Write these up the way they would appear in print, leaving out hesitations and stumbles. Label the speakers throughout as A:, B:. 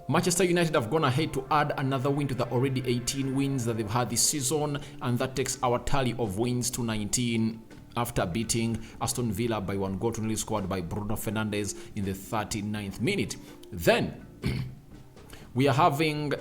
A: Manchester United have gone ahead to add another win to the already 18 wins that they've had this season, and that takes our tally of wins to 19 after beating Aston Villa by 1 goal to nil, scored by Bruno Fernandes in the 39th minute. Then we are having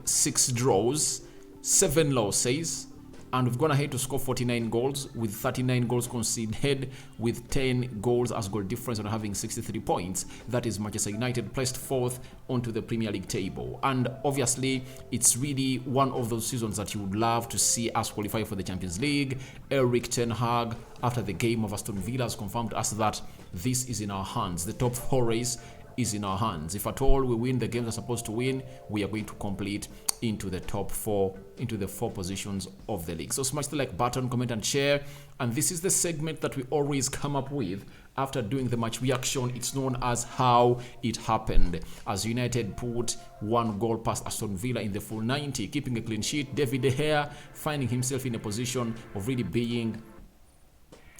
A: 6 draws, 7 losses, and we've gone ahead to score 49 goals with 39 goals conceded, with 10 goals as goal difference, and having 63 points. That is Manchester United placed 4th onto the Premier League table. And obviously, it's really one of those seasons that you would love to see us qualify for the Champions League. Erik ten Hag, after the game of Aston Villa, has confirmed to us that this is in our hands. The top 4 race is in our hands. If at all we win the games we're supposed to win, we are going to complete into the top 4, into the 4 positions of the league. So smash the like button, comment and share. And this is the segment that we always come up with after doing the match reaction. It's known as How It Happened, as United put 1 goal past Aston Villa in the full 90, keeping a clean sheet. David De Gea finding himself in a position of really being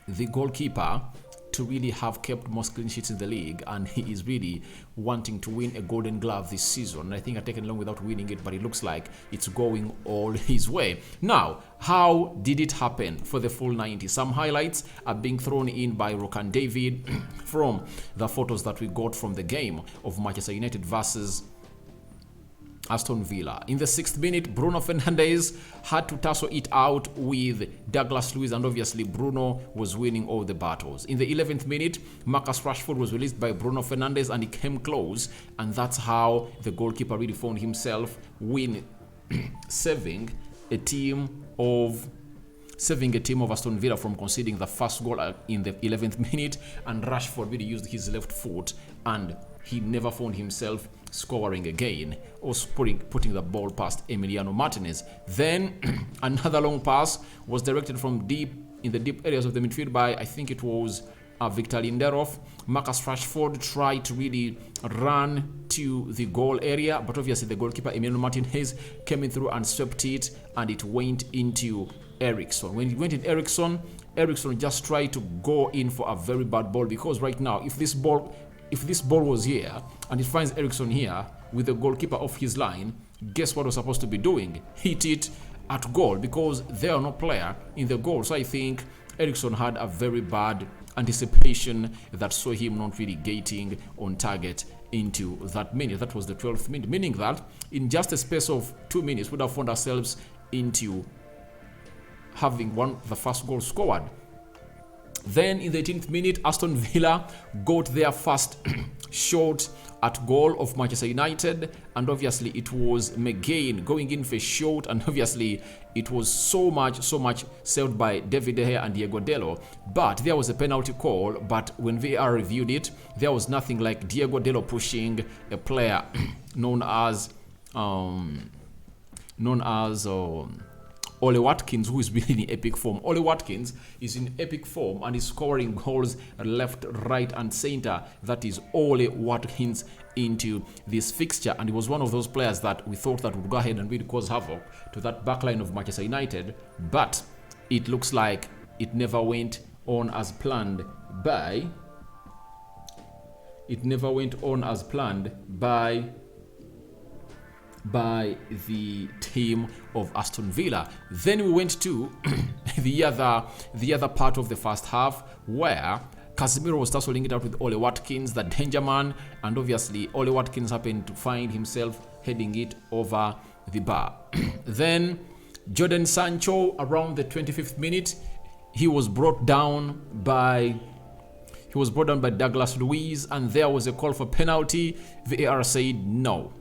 A: the goalkeeper to really have kept most clean sheets in the league, and he is really wanting to win a Golden Glove this season. And I think I've taken long without winning it, but it looks like it's going all his way. Now, how did it happen for the full 90? Some highlights are being thrown in by Rokan David from the photos that we got from the game of Manchester United versus Aston Villa. In the 6th minute, Bruno Fernandes had to tussle it out with Douglas Luiz, and obviously Bruno was winning all the battles. In the 11th minute, Marcus Rashford was released by Bruno Fernandes and he came close, and that's how the goalkeeper really found himself saving a team of Aston Villa from conceding the first goal in the 11th minute. And Rashford really used his left foot, and he never found himself scoring again or putting the ball past Emiliano Martinez. Then another long pass was directed from in the deep areas of the midfield by, I think it was Victor Lindelof. Marcus Rashford tried to really run to the goal area, but obviously the goalkeeper Emiliano Martinez came in through and swept it, and it went into Eriksen. When it went in Eriksen just tried to go in for a very bad ball, because right now, if this ball was here and it finds Eriksen here with the goalkeeper off his line, guess what we're supposed to be doing? Hit it at goal, because there are no player in the goal. So I think Eriksen had a very bad anticipation that saw him not really getting on target into that minute. That was the 12th minute, meaning that in just a space of 2 minutes, we would have found ourselves into having the first goal scored. Then in the 18th minute, Aston Villa got their first shot at goal of Manchester United, and obviously it was McGinn going in for a shot, and obviously it was so much saved by David De Gea and Diego Dalot. But there was a penalty call, but when VAR reviewed it, there was nothing like Diego Dalot pushing a player known as Ole Watkins, who is really in epic form. Ole Watkins is in epic form and is scoring goals left, right, and center. That is Ole Watkins into this fixture, and he was one of those players that we thought that would go ahead and really cause havoc to that backline of Manchester United. But it looks like it never went on as planned by the team of Aston Villa. Then we went to the other part of the first half, where Casemiro was tussling it out with Ole Watkins, the danger man, and obviously Ole Watkins happened to find himself heading it over the bar. Then Jadon Sancho, around the 25th minute, he was brought down by Douglas Luiz, and there was a call for penalty. VAR said no.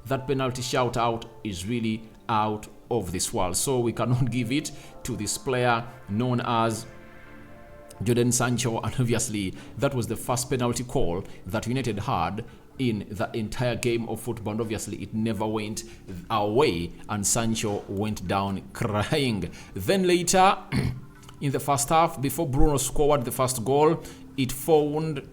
A: That penalty shout out is really out of this world, so we cannot give it to this player known as Jadon Sancho, and obviously that was the first penalty call that United had in the entire game of football, and obviously it never went our way, and Sancho went down crying. Then later in the first half, before Bruno scored the first goal, it found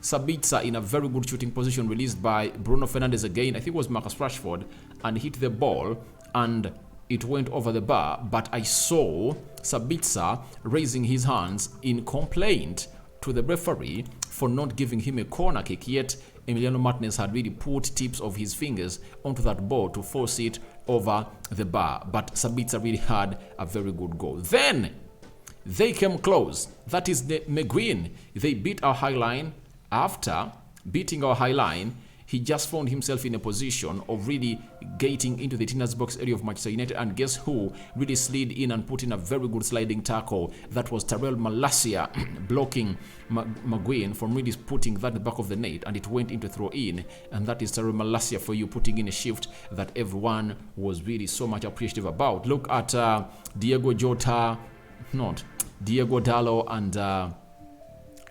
A: Sabitzer in a very good shooting position, released by Bruno Fernandes again. I think it was Marcus Rashford, and hit the ball and it went over the bar. But I saw Sabitzer raising his hands in complaint to the referee for not giving him a corner kick, yet Emiliano Martinez had really put tips of his fingers onto that ball to force it over the bar. But Sabitzer really had a very good goal. Then they came close. That is the McGuinn. They beat our high line. After beating our high line, he just found himself in a position of really getting into the Tina's box area of Manchester United, and guess who really slid in and put in a very good sliding tackle? That was Tyrell Malacia blocking McGuinn from really putting that in the back of the net, and it went into throw-in, and that is Tyrell Malacia for you, putting in a shift that everyone was really so much appreciative about. Look at Diego Dallo and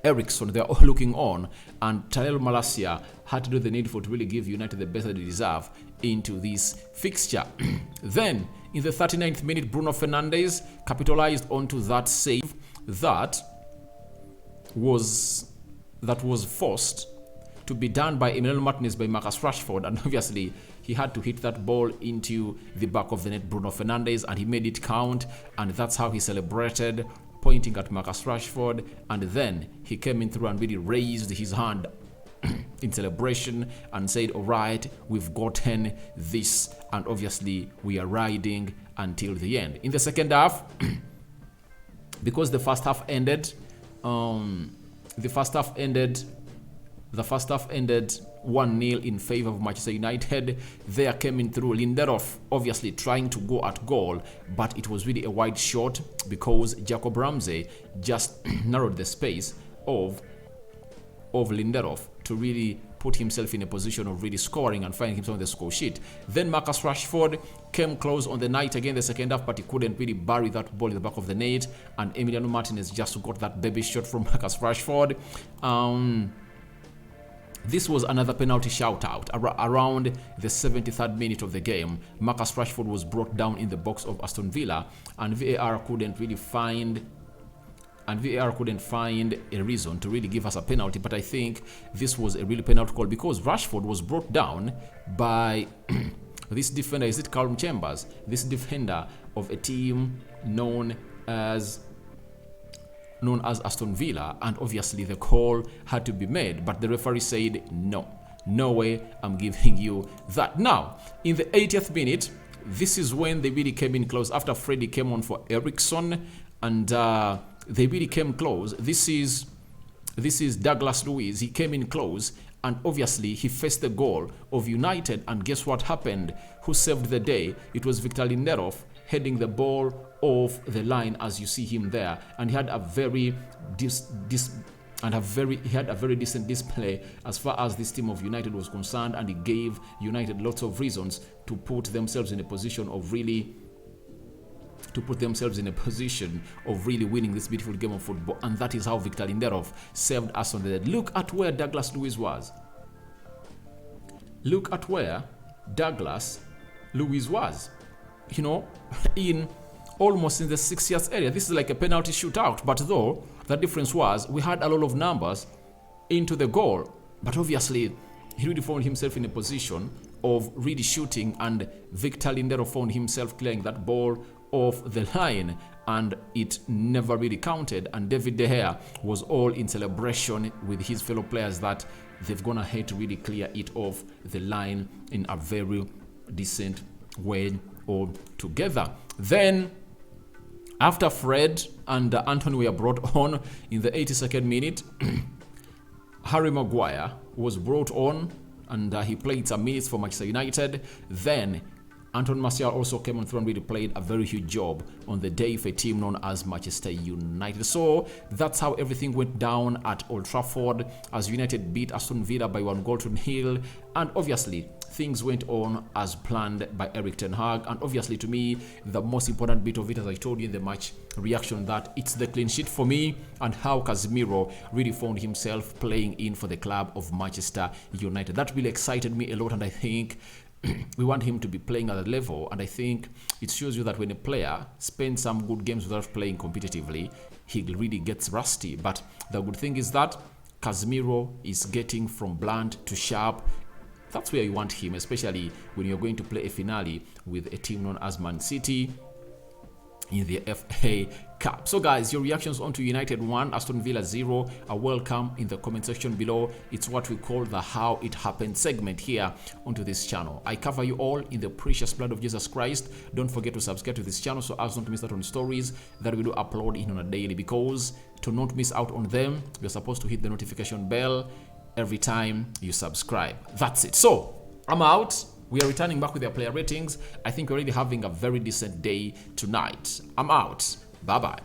A: Eriksson, they're all looking on, and Tyrell Malacia had to do the needful to really give United the best that they deserve into this fixture. Then, in the 39th minute, Bruno Fernandes capitalized onto that save that was forced to be done by Emiliano Martinez by Marcus Rashford, and obviously he had to hit that ball into the back of the net, Bruno Fernandes, and he made it count, and that's how he celebrated, pointing at Marcus Rashford, and then he came in through and really raised his hand in celebration and said, all right, we've gotten this, and obviously we are riding until the end. In the second half, because the first half ended 1-0 in favor of Manchester United. There came in through Lindelof, obviously trying to go at goal, but it was really a wide shot because Jacob Ramsey just narrowed the space of Lindelof to really put himself in a position of really scoring and finding himself on the score sheet. Then Marcus Rashford came close on the night again the second half, but he couldn't really bury that ball in the back of the net, and Emiliano Martinez just got that baby shot from Marcus Rashford. This was another penalty shoutout. Around the 73rd minute of the game, Marcus Rashford was brought down in the box of Aston Villa, and VAR couldn't find a reason to really give us a penalty. But I think this was a really penalty call because Rashford was brought down by this defender. Is it Callum Chambers? This defender of a team known as Aston Villa, and obviously the call had to be made, but the referee said no way, I'm giving you that. Now in the 80th minute, this is when they really came in close after Freddie came on for Eriksson, and they really came close. This is Douglas Luiz. He came in close, and obviously he faced the goal of United, and guess what happened? Who saved the day? It was Victor Lindelof heading the ball off the line, as you see him there, and he had a very decent display as far as this team of United was concerned, and he gave United lots of reasons to put themselves in a position of really winning this beautiful game of football, and that is how Victor Lindelof saved us on the dead. Look at where Douglas Luiz was. Look at where Douglas Luiz was. You know, almost in the 6 yards area. This is like a penalty shootout, but though the difference was we had a lot of numbers into the goal, but obviously he really found himself in a position of really shooting, and Victor Lindelof found himself clearing that ball off the line, and it never really counted, and David De Gea was all in celebration with his fellow players that they've gone ahead to really clear it off the line in a very decent way all together. Then after Fred and Anthony were brought on in the 82nd minute, Harry Maguire was brought on, and he played some minutes for Manchester United. Then Anton Martial also came on through and really played a very huge job on the day for a team known as Manchester United. So that's how everything went down at Old Trafford as United beat Aston Villa by 1-0, and obviously things went on as planned by Erik ten Hag. And obviously, to me, the most important bit of it, as I told you in the match reaction, that it's the clean sheet for me, and how Casemiro really found himself playing in for the club of Manchester United. That really excited me a lot, and I think we want him to be playing at that level, and I think it shows you that when a player spends some good games without playing competitively, he really gets rusty. But the good thing is that Casemiro is getting from bland to sharp. That's where you want him, especially when you're going to play a finale with a team known as Man City in the FA Cup. So guys, your reactions onto United 1, Aston Villa 0 are welcome in the comment section below. It's what we call the How It Happened segment here onto this channel. I cover you all in the precious blood of Jesus Christ. Don't forget to subscribe to this channel so as not to miss out on stories that we do upload in on a daily, because to not miss out on them, you're supposed to hit the notification bell every time you subscribe. That's it. So I'm out. We are returning back with their player ratings. I think we're already having a very decent day tonight. I'm out. Bye-bye.